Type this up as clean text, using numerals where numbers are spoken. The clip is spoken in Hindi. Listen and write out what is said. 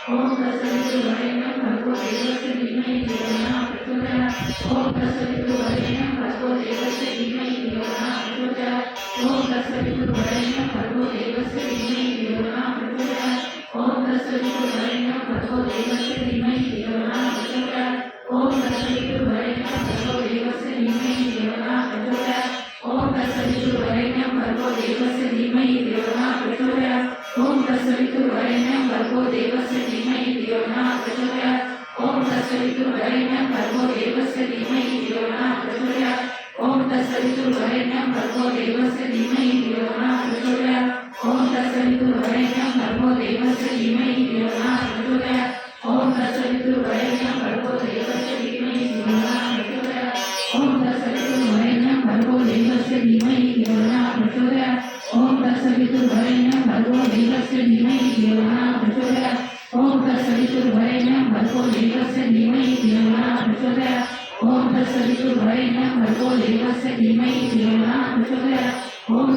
ओम तत्सवितुर्वरेण्यं भर्गो देवस्य धीमहि धियो न प्रचोदयात्। ओम तत्सवितुर्वरेण्यं भर्गो देवस्य धीमहि धियो न प्रचोदयात्। ओम तत्सवितुर्वरेण्यं भर्गो देवस्य धीमहि धियो न प्रचोदयात्। ओम तत्सवितुर्वरेण्यं भर्गो देवस्य धीमहि धियो न प्रचोदयात्। ओम तत्सवितुर्वरेण्यं भर्गो देवस्य धीमहि धियो न प्रचोदयात्। ओम तत्सवितुर्वरेण्यं भर्गो देवस्य धीमहि धियो न प्रचोदयात्। ओम तत्सवितुर्वरेण्यं भर्गो देवस्य धीमहि धियो न प्रचोदयात्। ओम तत्सवितुर्वरेण्यं भर्गो देवस्य धीमहि धियो न प्रचोदयात्। ओम तत्सवितुर्वरेण्यं भर्गो देवस्य धीमहि धियो न प्रचोदयात्। ओम तत्सवितुर्वरेण्यं भर्गो देवस्य धीमहि धियो न प्रचोदयात्। ओम तत्सवितुर्वरेण्यं भर्गो देवस्य धीमहि धियो न प्रचोदयात्। ओम तत्सवितुर्वरेण्यं भर्गो देवस्य धीमहि धियो न प्रचोदयात्। ओम तत्सवितुर्वरेण्यं भर्गो देवस्य धीमहि धियो न प्रचोदयात्। ओम तत्सवितुर्वरेण्यं भर्गो देवस्य धीमहि धियो न प्रचोदयात्। ओम तत्सवितुर्वरेण्यं भर्गो देवस्य धीमहि धियो न प्रचोदयात्। ओम